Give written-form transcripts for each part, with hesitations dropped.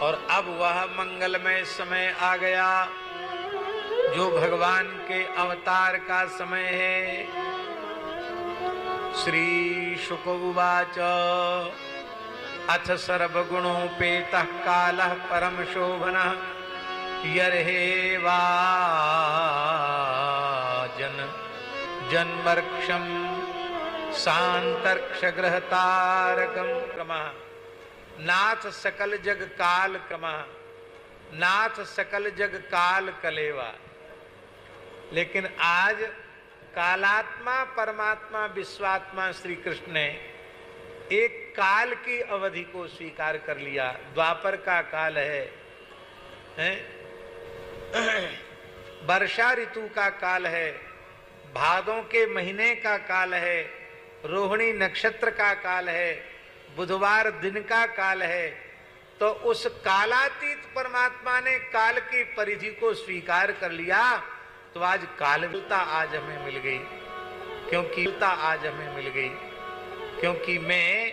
और अब वह मंगलमय समय आ गया जो भगवान के अवतार का समय है। श्री शुक उवाच अथ सर्वगुणोपेतः कालः परम शोभनः यर्हेवा जन्मर्क्षम शांतर्क्षग्रहतारकम क्रमः नाथ सकल जग काल क्रमः नाथ सकल जग काल कलेवा। लेकिन आज कालात्मा परमात्मा विश्वात्मा श्री कृष्ण ने एक काल की अवधि को स्वीकार कर लिया। द्वापर का काल है, वर्षा ऋतु का काल है, भादों के महीने का काल है, रोहिणी नक्षत्र का काल है, बुधवार दिन का काल है। तो उस कालातीत परमात्मा ने काल की परिधि को स्वीकार कर लिया। तो आज कालता आज हमें मिल गई, क्योंकि मैं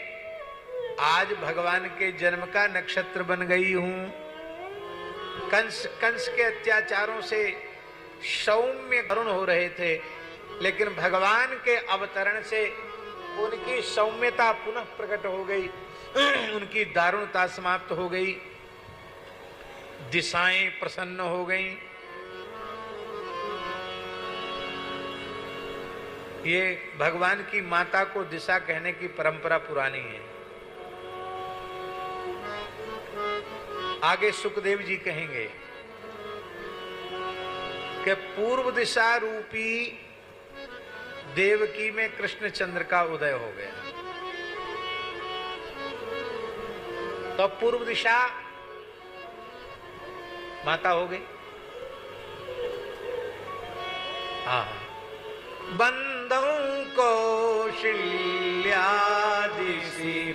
आज भगवान के जन्म का नक्षत्र बन गई हूं। कंस के अत्याचारों से सौम्य करुण हो रहे थे, लेकिन भगवान के अवतरण से उनकी सौम्यता पुनः प्रकट हो गई, उनकी दारुणता समाप्त हो गई, दिशाएं प्रसन्न हो गईं। ये भगवान की माता को दिशा कहने की परंपरा पुरानी है। आगे सुखदेव जी कहेंगे कि पूर्व दिशा रूपी देवकी में कृष्णचंद्र का उदय हो गया। तो पूर्व दिशा माता हो गई। हाँ, बंदों कौशल्यादिशि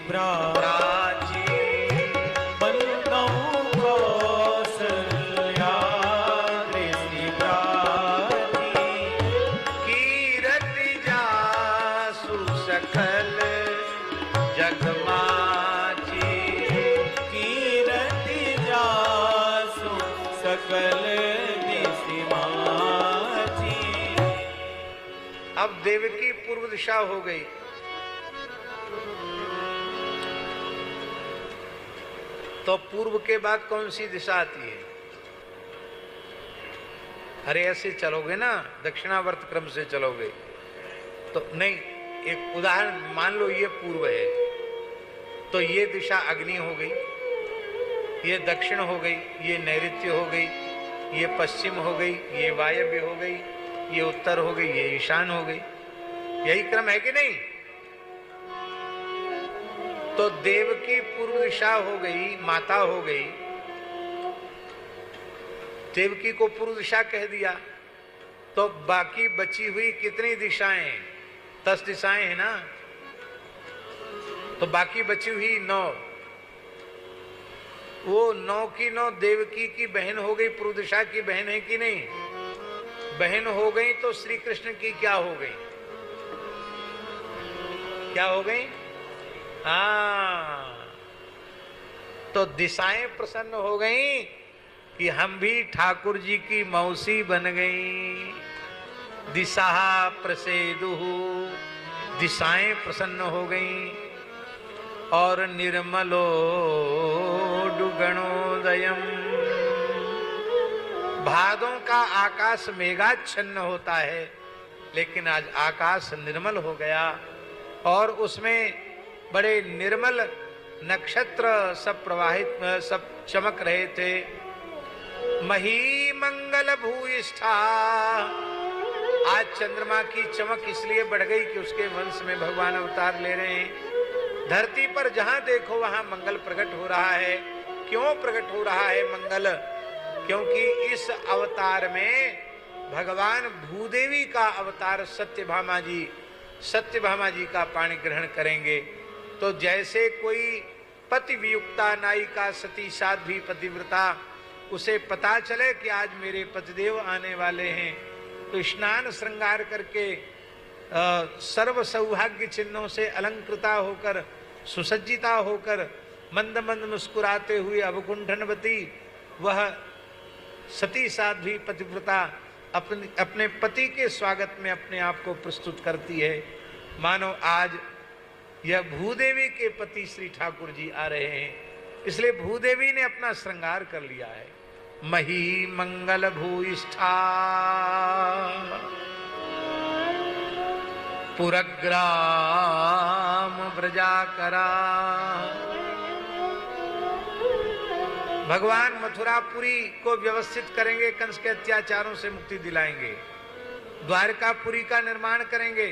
प्राची बंदों कौशल्यादिशि प्राची कीरति जासु सकल जगमाची कीरति जासु सकल दिशिमाची। अब देवकी पूर्व दिशा हो गई। तो पूर्व के बाद कौन सी दिशा आती है? अरे ऐसे चलोगे ना, दक्षिणावर्त क्रम से चलोगे तो नहीं। एक उदाहरण मान लो, ये पूर्व है तो ये दिशा अग्नि हो गई, ये दक्षिण हो गई, ये नैऋत्य हो गई, ये पश्चिम हो गई, ये वायव्य हो गई, ये उत्तर हो गई, ये ईशान हो गई। यही क्रम है कि नहीं? तो देव की पूर्व दिशा हो गई, माता हो गई, देवकी को पूर्व दिशा कह दिया। तो बाकी बची हुई कितनी दिशाएं? 10 दिशाएं हैं ना। तो बाकी बची हुई 9, वो 9 की 9 देवकी की बहन हो गई, पूर्व दिशा की बहन है कि नहीं? बहन हो गई तो श्री कृष्ण की क्या हो गई? क्या हो गई? हाँ, तो दिशाएं प्रसन्न हो गई कि हम भी ठाकुर जी की मौसी बन गई। दिशा प्रसेदु, दिशाएं प्रसन्न हो गई। और निर्मलो गणोदयम, भादों का आकाश मेघाच्छन्न होता है, लेकिन आज आकाश निर्मल हो गया और उसमें बड़े निर्मल नक्षत्र सब प्रवाहित, सब चमक रहे थे। मही मंगल भूयिष्ठा, आज चंद्रमा की चमक इसलिए बढ़ गई कि उसके वंश में भगवान अवतार ले रहे हैं। धरती पर जहां देखो वहां मंगल प्रकट हो रहा है। क्यों प्रकट हो रहा है मंगल? क्योंकि इस अवतार में भगवान भूदेवी का अवतार सत्यभामा जी का पाणी ग्रहण करेंगे। तो जैसे कोई पति वियुक्ता नायिका सती साध्वी पतिव्रता, उसे पता चले कि आज मेरे पतिदेव आने वाले हैं, तो स्नान श्रृंगार करके सर्व सौभाग्य चिन्हों से अलंकृता होकर, सुसज्जिता होकर मंद मंद मुस्कुराते हुए अवकुंठनवती वह सती साध्वी पतिव्रता अपने पति के स्वागत में अपने आप को प्रस्तुत करती है, मानो आज यह भूदेवी के पति श्री ठाकुर जी आ रहे हैं, इसलिए भूदेवी ने अपना श्रृंगार कर लिया है। मही मंगल भूयिष्ठा पुरग्राम व्रजाकरा। भगवान मथुरापुरी को व्यवस्थित करेंगे, कंस के अत्याचारों से मुक्ति दिलाएंगे, द्वारकापुरी का निर्माण करेंगे,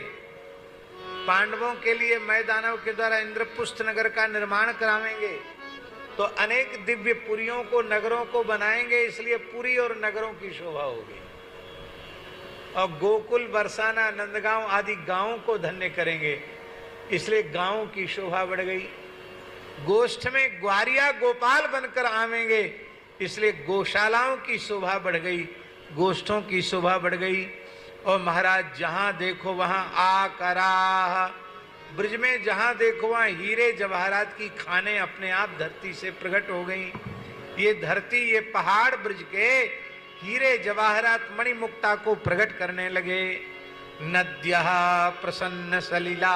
पांडवों के लिए मैदानव के द्वारा इंद्रपुष्ट नगर का निर्माण करावेंगे, तो अनेक दिव्य पुरियों को नगरों को बनाएंगे, इसलिए पुरी और नगरों की शोभा होगी। और गोकुल, बरसाना, नंदगांव आदि गांवों को धन्य करेंगे, इसलिए गांवों की शोभा बढ़ गई। गोष्ठ में ग्वारिया गोपाल बनकर आवेंगे, इसलिए गौशालाओं की शोभा बढ़ गई, गोष्ठों की शोभा बढ़ गई। और महाराज जहां देखो वहां आकरा, ब्रज में जहां देखो वहां हीरे जवाहरात की खानें अपने आप धरती से प्रकट हो गई। ये धरती, ये पहाड़ ब्रज के हीरे जवाहरात मणिमुक्ता को प्रकट करने लगे। नद्यः प्रसन्न सलिला,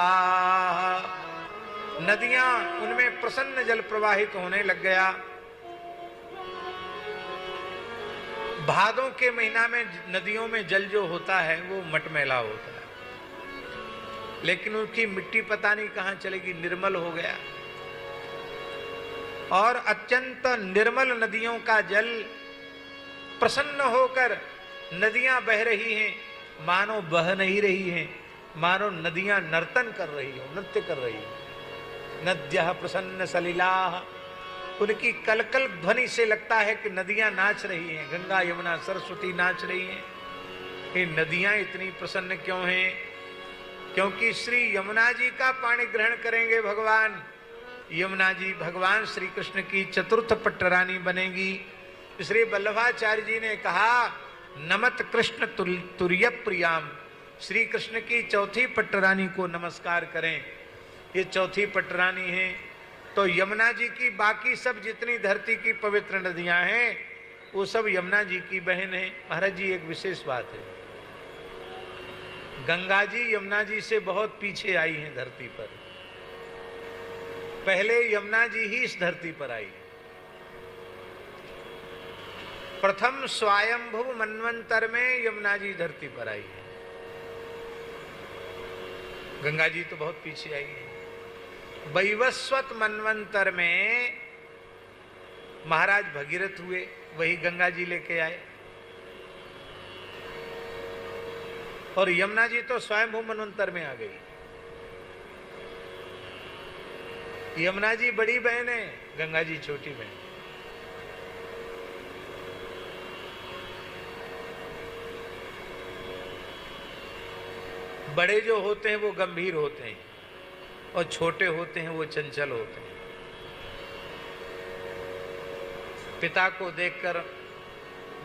नदियां उनमें प्रसन्न जल प्रवाहित होने लग गया। भादों के महीना में नदियों में जल जो होता है वो मटमैला होता है, लेकिन उनकी मिट्टी पता नहीं कहां चलेगी, निर्मल हो गया। और अत्यंत निर्मल नदियों का जल प्रसन्न होकर नदियां बह रही हैं, मानो बह नहीं रही हैं, मानो नदियां नर्तन कर रही हो, नृत्य कर रही हो। नद्यः प्रसन्न सलिलाः, उनकी कलकल ध्वनि से लगता है कि नदियां नाच रही हैं, गंगा यमुना सरस्वती नाच रही हैं। ये नदियां इतनी प्रसन्न क्यों हैं? क्योंकि श्री यमुना जी का पानी ग्रहण करेंगे भगवान। यमुना जी भगवान श्री कृष्ण की चतुर्थ पट्टरानी बनेगी। इसलिए वल्लभाचार्य जी ने कहा नमत कृष्ण तुर्य प्रियाम, श्री कृष्ण की चौथी पट्टरानी को नमस्कार करें। ये चौथी पट्टरानी है। तो यमुना जी की बाकी सब जितनी धरती की पवित्र नदियां हैं वो सब यमुना जी की बहन है। महाराज जी एक विशेष बात है, गंगा जी यमुना जी से बहुत पीछे आई हैं धरती पर। पहले यमुना जी ही इस धरती पर आई। प्रथम स्वयंभुव मनवंतर में यमुना जी धरती पर आई है, गंगा जी तो बहुत पीछे आई है। वैवस्वत मनवंतर में महाराज भगीरथ हुए, वही गंगा जी लेके आए। और यमुना जी तो स्वयंभू मनवंतर में आ गई। यमुना जी बड़ी बहन है, गंगा जी छोटी बहन। बड़े जो होते हैं वो गंभीर होते हैं और छोटे होते हैं वो चंचल होते हैं। पिता को देखकर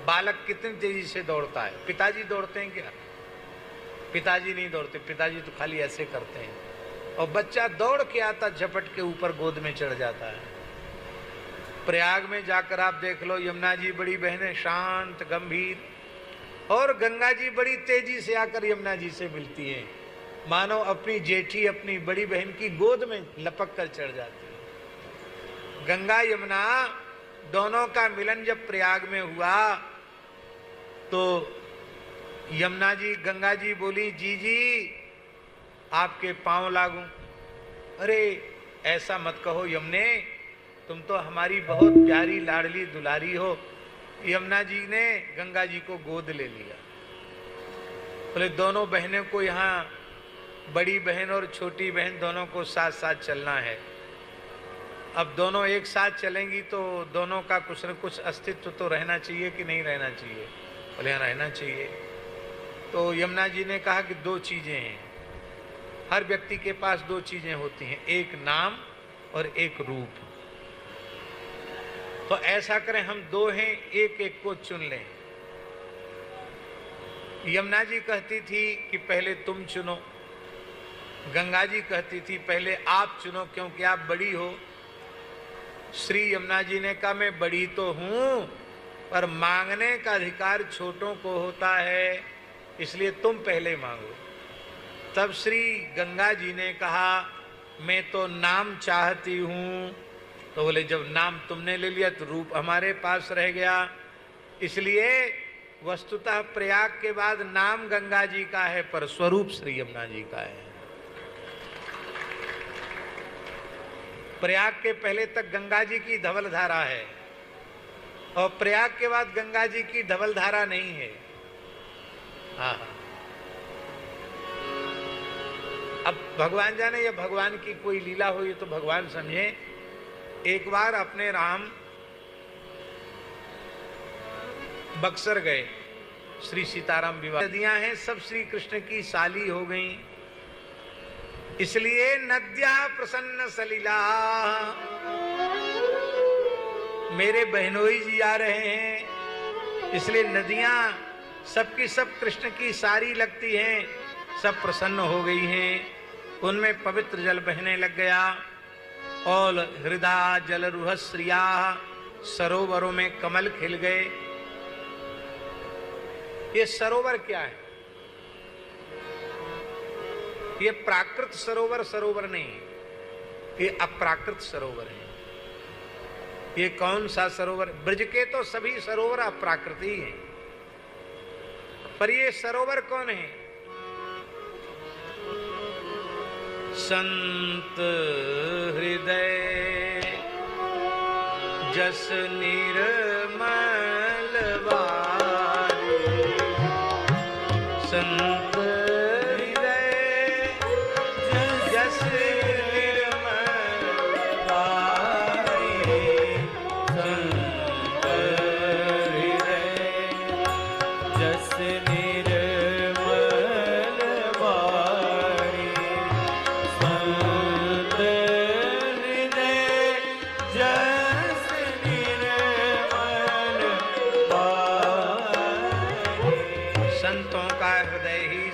बालक कितनी तेजी से दौड़ता है। पिताजी दौड़ते हैं क्या? पिताजी नहीं दौड़ते, पिताजी तो खाली ऐसे करते हैं। और बच्चा दौड़ के आता, झपट के ऊपर गोद में चढ़ जाता है। प्रयाग में जाकर आप देख लो, यमुना जी बड़ी बहनें शांत गंभीर, और गंगा जी बड़ी तेजी से आकर यमुना जी से मिलती हैं, मानो अपनी जेठी अपनी बड़ी बहन की गोद में लपक कर चढ़ जाती है। गंगा यमुना दोनों का मिलन जब प्रयाग में हुआ तो यमुना जी, गंगा जी बोली, जी जी आपके पांव लागूं। अरे ऐसा मत कहो यमुने, तुम तो हमारी बहुत प्यारी लाडली दुलारी हो। यमुना जी ने गंगा जी को गोद ले लिया। बोले दोनों बहनों को यहाँ, बड़ी बहन और छोटी बहन दोनों को साथ साथ चलना है। अब दोनों एक साथ चलेंगी तो दोनों का कुछ न कुछ अस्तित्व तो रहना चाहिए कि नहीं रहना चाहिए? बोले यहाँ रहना चाहिए। तो यमुना जी ने कहा कि दो चीजें हैं, हर व्यक्ति के पास दो चीजें होती हैं, एक नाम और एक रूप। तो ऐसा करें हम दो हैं, एक एक को चुन लें। यमुना जी कहती थी कि पहले तुम चुनो, गंगा जी कहती थी पहले आप चुनो क्योंकि आप बड़ी हो। श्री यमुना जी ने कहा मैं बड़ी तो हूं, पर मांगने का अधिकार छोटों को होता है, इसलिए तुम पहले मांगो। तब श्री गंगा जी ने कहा मैं तो नाम चाहती हूं। तो बोले जब नाम तुमने ले लिया तो रूप हमारे पास रह गया, इसलिए वस्तुतः प्रयाग के बाद नाम गंगा जी का है, पर स्वरूप श्री यमुना जी का है। प्रयाग के पहले तक गंगा जी की धवल धारा है, और प्रयाग के बाद गंगा जी की धवल धारा नहीं है। हाँ, अब भगवान जाने या भगवान की कोई लीला हुई तो भगवान समझे। एक बार अपने राम बक्सर गए, श्री सीताराम विवाह, नदियां हैं सब श्री कृष्ण की साली हो गई, इसलिए नद्या प्रसन्न सलीला, मेरे बहनोई जी आ रहे हैं, इसलिए नदियां सबकी सब कृष्ण की सारी लगती हैं, सब प्रसन्न हो गई हैं, उनमें पवित्र जल बहने लग गया। और हृदय जल रुहस्रिया, सरोवरों में कमल खिल गए। ये सरोवर क्या है? ये प्राकृत सरोवर सरोवर नहीं, ये अप्राकृत सरोवर है। ये कौन सा सरोवर? ब्रज के तो सभी सरोवर अप्राकृत ही हैं, पर ये सरोवर कौन है? संत हृदय जस निर्मल वारी, संत हृदय जस निर्मल वारी, संत हृदय जस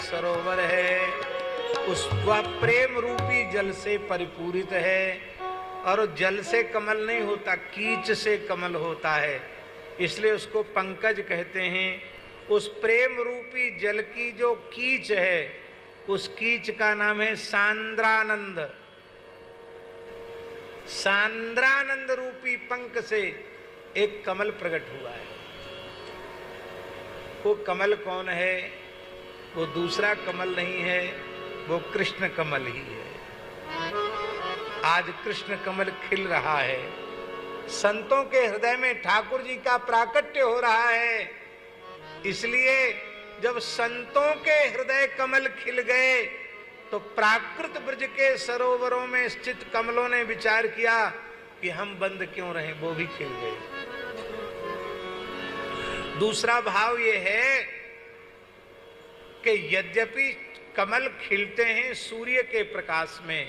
सरोवर है, उस वह प्रेम रूपी जल से परिपूरित है। और जल से कमल नहीं होता, कीच से कमल होता है, इसलिए उसको पंकज कहते हैं। उस प्रेम रूपी जल की जो कीच है, उस कीच का नाम है सांद्रानंद। सांद्रानंद रूपी पंख से एक कमल प्रकट हुआ है। वो कमल कौन है? वो दूसरा कमल नहीं है, वो कृष्ण कमल ही है। आज कृष्ण कमल खिल रहा है, संतों के हृदय में ठाकुर जी का प्राकट्य हो रहा है। इसलिए जब संतों के हृदय कमल खिल गए तो प्राकृत ब्रज के सरोवरों में स्थित कमलों ने विचार किया कि हम बंद क्यों रहे, वो भी खिल गए। दूसरा भाव ये है कि यद्यपि कमल खिलते हैं सूर्य के प्रकाश में,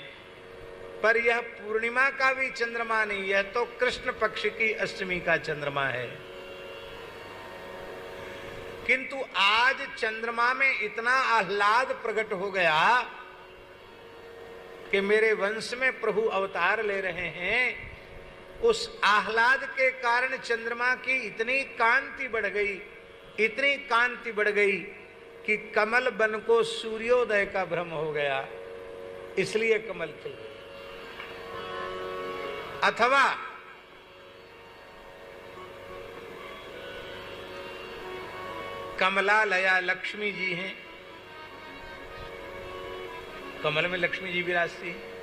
पर यह पूर्णिमा का भी चंद्रमा नहीं, यह तो कृष्ण पक्ष की अष्टमी का चंद्रमा है। किंतु आज चंद्रमा में इतना आह्लाद प्रकट हो गया कि मेरे वंश में प्रभु अवतार ले रहे हैं। उस आह्लाद के कारण चंद्रमा की इतनी कांति बढ़ गई, इतनी कांति बढ़ गई कि कमल बन को सूर्योदय का भ्रम हो गया, इसलिए कमल खिल गए। अथवा कमला लया लक्ष्मी जी हैं, कमल में लक्ष्मी जी विराजती हैं।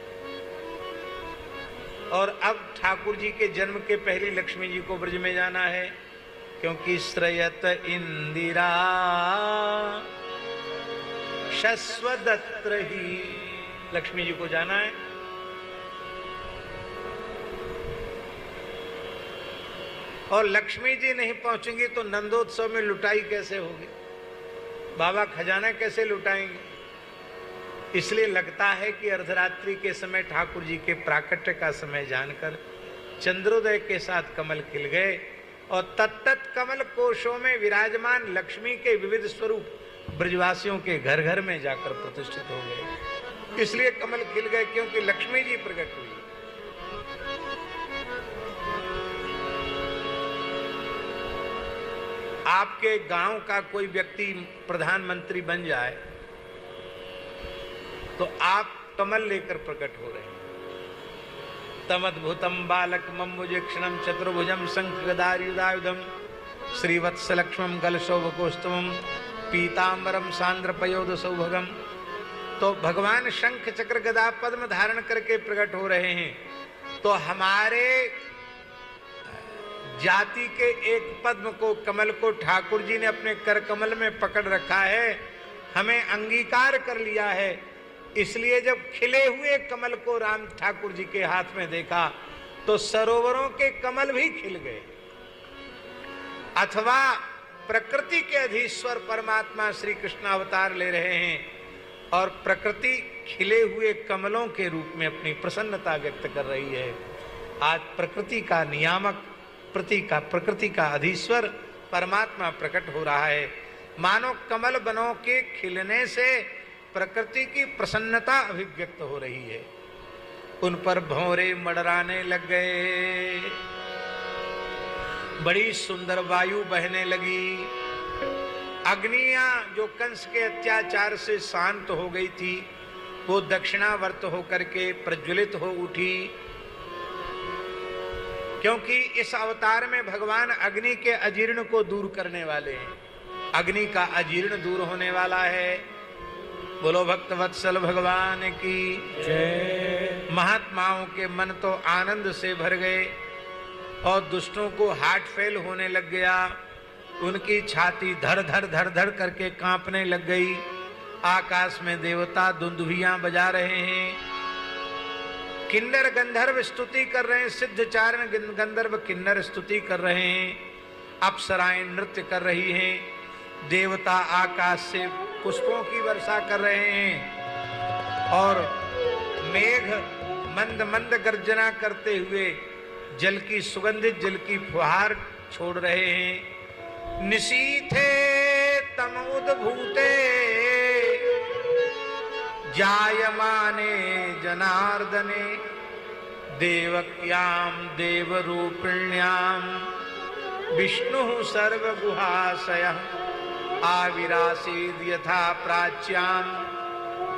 और अब ठाकुर जी के जन्म के पहले लक्ष्मी जी को ब्रज में जाना है, क्योंकि श्रयत इंदिरा शश्वदत्र ही, लक्ष्मी जी को जाना है। और लक्ष्मी जी नहीं पहुंचेंगी तो नंदोत्सव में लुटाई कैसे होगी, बाबा खजाना कैसे लुटाएंगे। इसलिए लगता है कि अर्धरात्रि के समय ठाकुर जी के प्राकट्य का समय जानकर चंद्रोदय के साथ कमल खिल गए और तत्त कमल कोशों में विराजमान लक्ष्मी के विविध स्वरूप ब्रजवासियों के घर घर में जाकर प्रतिष्ठित हो गए। इसलिए कमल खिल गए, क्योंकि लक्ष्मी जी प्रकट हुई। आपके गांव का कोई व्यक्ति प्रधानमंत्री बन जाए तो आप कमल लेकर प्रकट हो रहे हैं। तमद्भुतम बालक मम्बुजेक्षणम चतुर्भुजम शंख गदायुधायुधम श्रीवत्सलक्ष्मम गलशोभकोस्तमम पीतांबरम सांद्रपयोध सौभगम। तो भगवान शंख चक्र गदा पद्म धारण करके प्रकट हो रहे हैं। तो हमारे जाति के एक पद्म को, कमल को ठाकुर जी ने अपने कर कमल में पकड़ रखा है, हमें अंगीकार कर लिया है। इसलिए जब खिले हुए कमल को राम ठाकुर जी के हाथ में देखा तो सरोवरों के कमल भी खिल गए। अथवा प्रकृति के अधीश्वर परमात्मा श्री कृष्ण अवतार ले रहे हैं और प्रकृति खिले हुए कमलों के रूप में अपनी प्रसन्नता व्यक्त कर रही है। आज प्रकृति का नियामक, प्रकृति का अधीश्वर परमात्मा प्रकट हो रहा है। मानो कमल बनों के खिलने से प्रकृति की प्रसन्नता अभिव्यक्त हो रही है। उन पर भंवरे मडराने लग गए, बड़ी सुंदर वायु बहने लगी। अग्नियां जो कंस के अत्याचार से शांत हो गई थी, वो दक्षिणावर्त होकर के प्रज्वलित हो उठी। क्योंकि इस अवतार में भगवान अग्नि के अजीर्ण को दूर करने वाले हैं। अग्नि का अजीर्ण दूर होने वाला है। बोलो भक्त वत्सल भगवान की जय। महात्माओं के मन तो आनंद से भर गए और दुष्टों को हार्ट फेल होने लग गया। उनकी छाती धड़ धड़ धड़ धड़ करके कांपने लग गई। आकाश में देवता दुंदुभियां बजा रहे हैं, किन्नर गंधर्व स्तुति कर रहे हैं, सिद्धचारण गंधर्व किन्नर स्तुति कर रहे हैं, अप्सराएं नृत्य कर रही हैं, देवता आकाश से पुष्पों की वर्षा कर रहे हैं और मेघ मंद मंद गर्जना करते हुए जल की सुगंधित जल की फुहार छोड़ रहे हैं। निशीथे तम उद्भूते जायमाने जनार्दने देवक्याम देवरूपिण्याम विष्णु सर्वगुहाशयः आविरासीद यथा प्राच्याम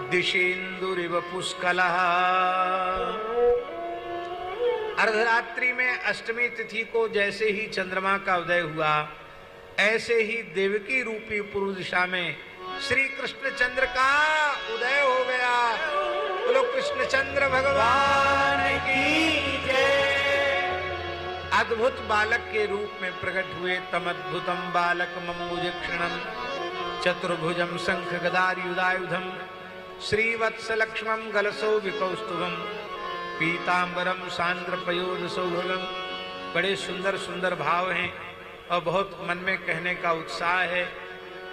दिशेन्दुरिव पुष्कलः। अर्धरात्रि में अष्टमी तिथि को जैसे ही चंद्रमा का उदय हुआ, ऐसे ही देवकी रूपी पूर्व दिशा में श्री कृष्ण चंद्र का उदय हो गया। बोलो कृष्ण चंद्र भगवान की जय। अद्भुत बालक के रूप में प्रकट हुए। तमद्भुतम बालक मम्बुजेक्षणम चतुर्भुजम शंख गदायुधायुधम श्रीवत्सलक्ष्मम गलसो विकौस्तुभम पीतांबरम सांद्रपयोध सौभगम। बड़े सुंदर सुंदर भाव हैं और बहुत मन में कहने का उत्साह है,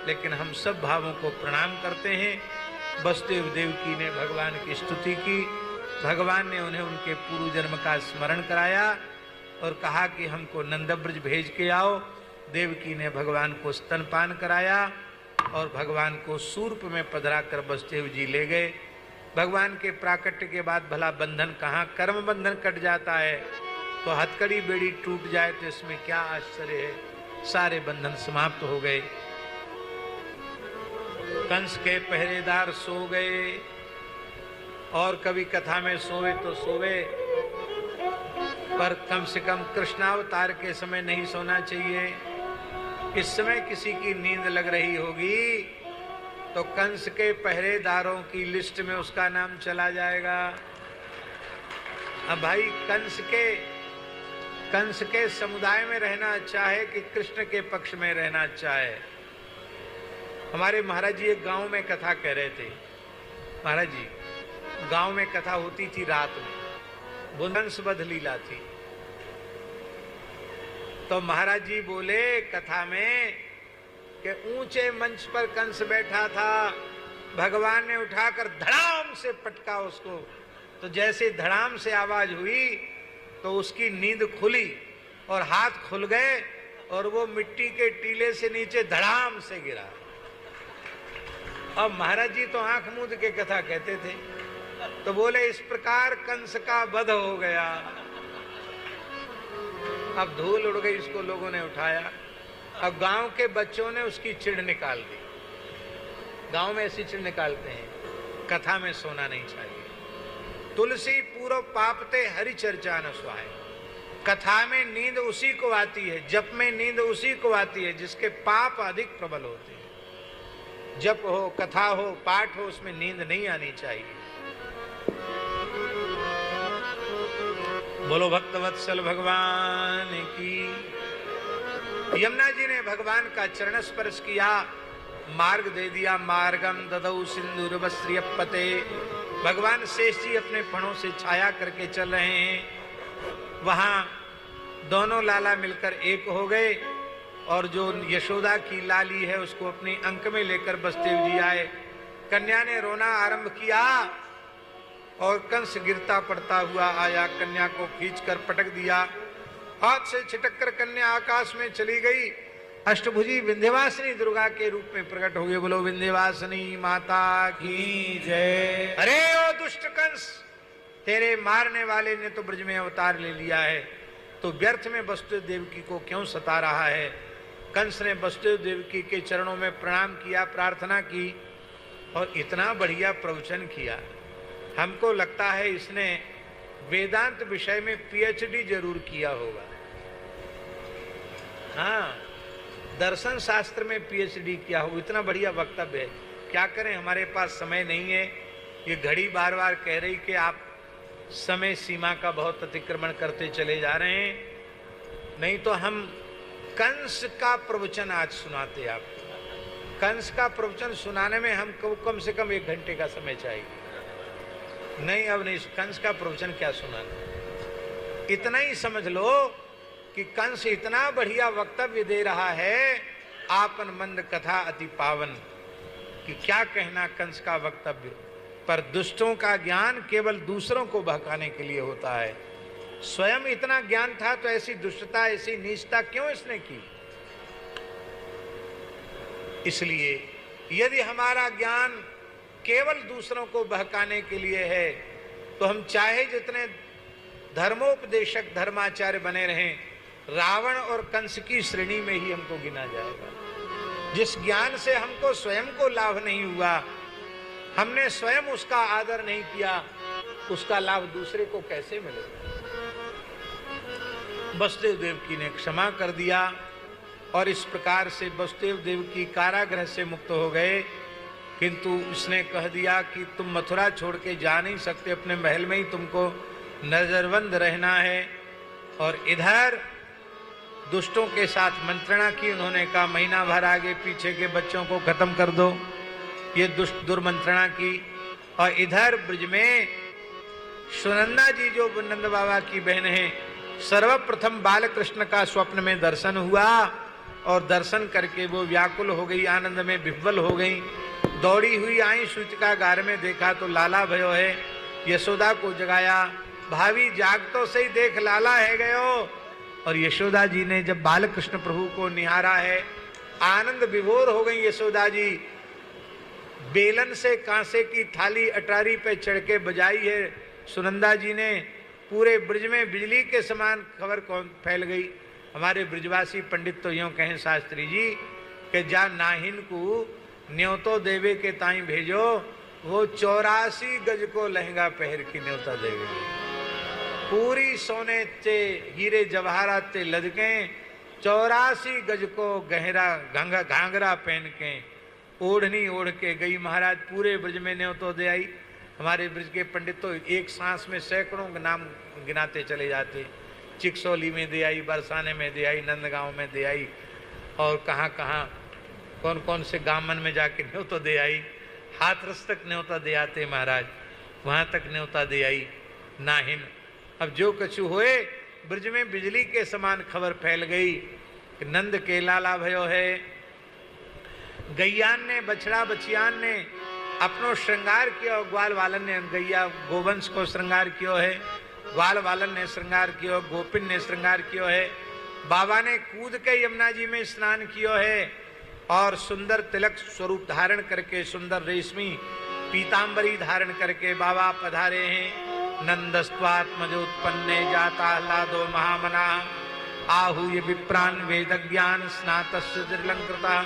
लेकिन हम सब भावों को प्रणाम करते हैं। वसुदेव देवकी ने भगवान की स्तुति की। भगवान ने उन्हें उनके पूर्व जन्म का स्मरण कराया और कहा कि हमको नंदब्रज भेज के आओ। देवकी ने भगवान को स्तनपान कराया और भगवान को सूर्प में पधरा कर वसुदेव जी ले गए। भगवान के प्राकट्य के बाद भला बंधन कहाँ, कर्म बंधन कट जाता है तो हथकड़ी बेड़ी टूट जाए तो इसमें क्या आश्चर्य है। सारे बंधन समाप्त हो गए। कंस के पहरेदार सो गए और कभी कथा में सोए तो सोए, पर कम से कम कृष्णावतार के समय नहीं सोना चाहिए। इस समय किसी की नींद लग रही होगी तो कंस के पहरेदारों की लिस्ट में उसका नाम चला जाएगा। अब भाई कंस के समुदाय में रहना अच्छा है कि कृष्ण के पक्ष में रहना अच्छा है। हमारे महाराज जी एक गांव में कथा कह रहे थे। महाराज जी गांव में कथा होती थी रात में, बुंदंसवध लीला थी। तो महाराज जी बोले कथा में कि ऊंचे मंच पर कंस बैठा था, भगवान ने उठाकर धड़ाम से पटका उसको। तो जैसे धड़ाम से आवाज हुई तो उसकी नींद खुली और हाथ खुल गए और वो मिट्टी के टीले से नीचे धड़ाम से गिरा। अब महाराज जी तो आंख मूंद के कथा कहते थे। तो बोले इस प्रकार कंस का वध हो गया। अब धूल उड़ गई, इसको लोगों ने उठाया अब गांव के बच्चों ने उसकी चिढ़ निकाल दी। गांव में ऐसी चिढ़ निकालते हैं, कथा में सोना नहीं चाहिए। तुलसी पूर्व पापते हरि चर्चा न सुहाए। कथा में नींद उसी को आती है, जप में नींद उसी को आती है जिसके पाप अधिक प्रबल होते हैं। जप हो, कथा हो, पाठ हो, उसमें नींद नहीं आनी चाहिए। बोलो भक्तवत्सल भगवान की। यमुना जी ने भगवान का चरण स्पर्श किया, मार्ग दे दिया। मार्गम ददौ सिंधुर्वस्त्रियपते। भगवान शेष जी अपने फणों से छाया करके चल रहे हैं। वहां दोनों लाला मिलकर एक हो गए और जो यशोदा की लाली है उसको अपनी अंक में लेकर बसदेव जी आए। कन्या ने रोना आरंभ किया और कंस गिरता पड़ता हुआ आया, कन्या को खींचकर पटक दिया। हाथ से छिटक कर कन्या आकाश में चली गई। अष्टभुजी विंध्यवासिनी दुर्गा के रूप में प्रकट हो गए। बोलो विंध्यवासिनी माता की जय। अरे ओ दुष्ट कंस, तेरे मारने वाले ने तो ब्रज में अवतार ले लिया है, तो व्यर्थ में वसुदेव देवकी को क्यों सता रहा है। कंस ने वसुदेव देवकी के चरणों में प्रणाम किया, प्रार्थना की और इतना बढ़िया प्रवचन किया। हमको लगता है इसने वेदांत विषय में पीएचडी जरूर किया होगा। हाँ, दर्शन शास्त्र में पीएचडी किया हो। इतना बढ़िया वक्तव्य है। क्या करें, हमारे पास समय नहीं है। ये घड़ी बार बार कह रही कि आप समय सीमा का बहुत अतिक्रमण करते चले जा रहे हैं। नहीं तो हम कंस का प्रवचन आज सुनाते आपको। कंस का प्रवचन सुनाने में हमको कम से कम 1 घंटे का समय चाहिए। नहीं, अब नहीं, कंस का प्रवचन क्या सुनाना। इतना ही समझ लो कि कंस इतना बढ़िया वक्तव्य दे रहा है, आपन मंद कथा अति पावन, कि क्या कहना कंस का वक्तव्य। पर दुष्टों का ज्ञान केवल दूसरों को बहकाने के लिए होता है। स्वयं इतना ज्ञान था तो ऐसी दुष्टता, ऐसी नीचता क्यों इसने की। इसलिए यदि हमारा ज्ञान केवल दूसरों को बहकाने के लिए है तो हम चाहे जितने धर्मोपदेशक धर्माचार्य बने रहें, रावण और कंस की श्रेणी में ही हमको गिना जाएगा। जिस ज्ञान से हमको स्वयं को लाभ नहीं हुआ, हमने स्वयं उसका आदर नहीं किया, उसका लाभ दूसरे को कैसे मिलेगा। वसुदेव देवकी ने क्षमा कर दिया और इस प्रकार से वसुदेव देवकी कारागृह से मुक्त हो गए। किंतु उसने कह दिया कि तुम मथुरा छोड़ के जा नहीं सकते, अपने महल में ही तुमको नजरबंद रहना है। और इधर दुष्टों के साथ मंत्रणा की उन्होंने। कहा महीना भर आगे पीछे के बच्चों को खत्म कर दो, ये दुष्ट दुर्मंत्रणा की। और इधर ब्रज में सुनंदा जी जो नंद बाबा की बहन है, सर्वप्रथम बालकृष्ण का स्वप्न में दर्शन हुआ और दर्शन करके वो व्याकुल हो गई, आनंद में विह्वल हो गई। दौड़ी हुई आई, सूतिका गार में देखा तो लाला भयो है। यशोदा को जगाया, भाभी जाग तो सही, देख लाला है गयो। और यशोदा जी ने जब बालकृष्ण प्रभु को निहारा है, आनंद विभोर हो गई यशोदा जी। बेलन से कांसे की थाली अटारी पे चढ़ के बजाई है सुनंदा जी ने। पूरे ब्रज में बिजली के समान खबर कौन फैल गई। हमारे ब्रजवासी पंडित तो यूं कहें शास्त्री जी कि जा नाहिन को न्योतो देवे के ताई भेजो, वो 84 गज को लहंगा पहर की न्योता देवे। पूरी सोने ते हीरे जवाहरात ते लदके 84 गज को गहरा घाघरा पहन के ओढ़नी ओढ़ के गई महाराज। पूरे ब्रज में न्योतो दे आई। हमारे ब्रज के पंडित तो एक सांस में सैकड़ों नाम गिनाते चले जाते। चिकसौली में दे आई, बरसाने में दे आई, नंदगांव में दे आई, और कहाँ कहाँ कौन कौन से गामन में जाके न्योता दे आई। हाथरस तक न्योता दे आते महाराज, वहाँ तक न्योता दे आई नाहिन। अब जो कछु होए, ब्रज में बिजली के समान खबर फैल गई कि नंद के लाला भयो है। गैयान ने, बछड़ा बछियान ने अपनो श्रृंगार किया, ग्वाल वालन ने गैया गोवंश को श्रृंगार किया है, ग्वाल वालन ने श्रृंगार किया, गोपिन ने श्रृंगार किया है। बाबा ने कूद के यमुना जी में स्नान किया है और सुंदर तिलक स्वरूप धारण करके, सुंदर रेशमी पीतांबरी धारण करके बाबा पधारे हैं। नंदस्त्वात्मजोत्पन्ने जाता लादो महामना आहूय विप्रान वेद ज्ञान स्नातस्य त्रिलंकृता।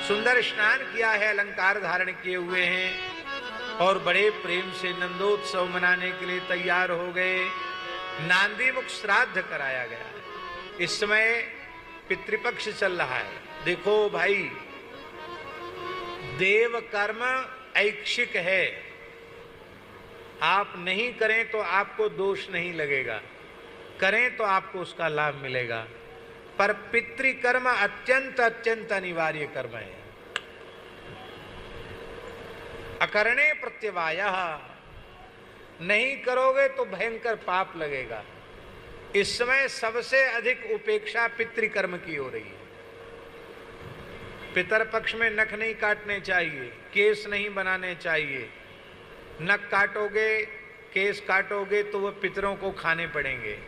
सुंदर स्नान किया है, अलंकार धारण किए हुए हैं और बड़े प्रेम से नंदोत्सव मनाने के लिए तैयार हो गए। नांदीमुख श्राद्ध कराया गया है। इस समय पितृपक्ष चल रहा है। देखो भाई, देव कर्म ऐच्छिक है, आप नहीं करें तो आपको दोष नहीं लगेगा, करें तो आपको उसका लाभ मिलेगा। पर पितृकर्म अत्यंत अत्यंत अनिवार्य कर्म है। अकरणे प्रत्यवायः, नहीं करोगे तो भयंकर पाप लगेगा। इस समय सबसे अधिक उपेक्षा पितृकर्म की हो रही है। पितर पक्ष में नख नहीं काटने चाहिए, केस नहीं बनाने चाहिए। नख काटोगे, केस काटोगे तो वह पितरों को खाने पड़ेंगे,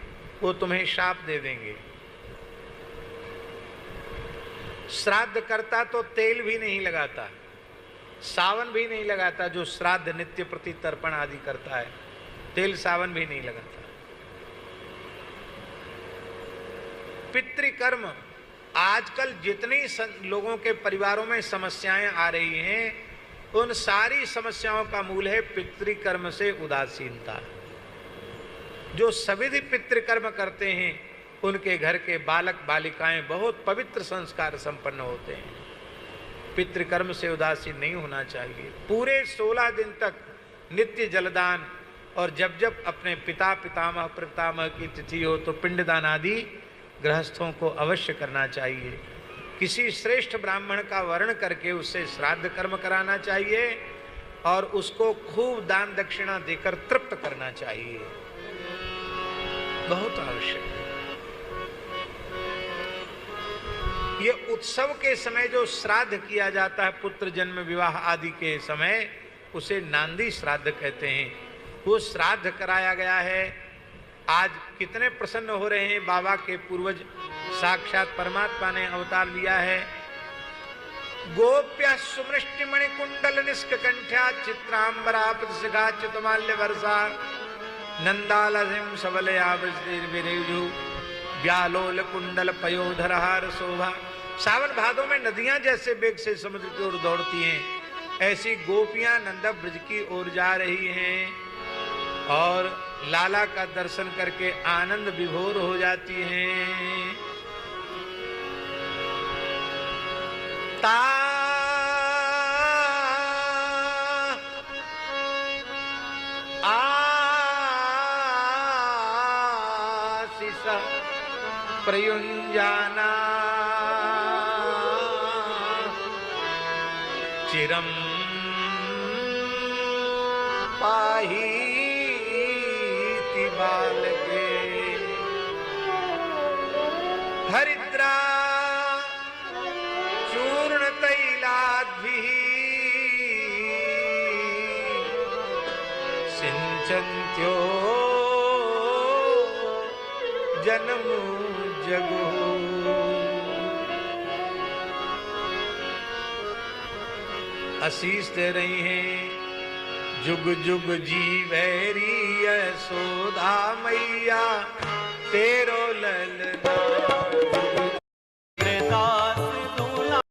वो तुम्हें शाप दे देंगे। श्राद्ध करता तो तेल भी नहीं लगाता, सावन भी नहीं लगाता। जो श्राद्ध नित्य प्रति तर्पण आदि करता है, तेल सावन भी नहीं लगाता। पितृकर्म, आजकल जितनी लोगों के परिवारों में समस्याएं आ रही हैं, उन सारी समस्याओं का मूल है पितृकर्म से उदासीनता। जो सविधि पितृकर्म करते हैं, उनके घर के बालक बालिकाएं बहुत पवित्र संस्कार संपन्न होते हैं। पितृकर्म से उदासीन नहीं होना चाहिए। पूरे 16 दिन तक नित्य जलदान, और जब जब अपने पिता पितामह प्रपितामह की तिथि हो तो पिंडदान आदि गृहस्थों को अवश्य करना चाहिए। किसी श्रेष्ठ ब्राह्मण का वर्ण करके उससे श्राद्ध कर्म कराना चाहिए और उसको खूब दान दक्षिणा देकर तृप्त करना चाहिए, बहुत आवश्यक है। ये उत्सव के समय जो श्राद्ध किया जाता है, पुत्र जन्म विवाह आदि के समय, उसे नांदी श्राद्ध कहते हैं। वो श्राद्ध कराया गया है। आज कितने प्रसन्न हो रहे हैं, बाबा के पूर्वज साक्षात परमात्मा ने अवतार लिया है। गोप्य सुमृष्टि मणि कुंडल निष्क कंठ्या चित्रांबरा प्रतिशिखा चितमाल्य वर्षा नंदालसिम सबलया विरेजु व्यालोल कुंडल पयोधरहार शोभा। सावन भादों में नदियां जैसे वेग से समुद्र की ओर दौड़ती हैं, ऐसी गोपियां नंदा ब्रज की ओर जा रही हैं और लाला का दर्शन करके आनंद विभोर हो जाती हैं। आशीष प्रयुञ्जाना चिरम पाही बालके हरिद्रा चूर्ण तैलाद्भिः सिंचन्त्यो जन्म जगो। आशीष दे रही हैं, जुग जुग जीवैरी यशोदा मैया तेरो ललना।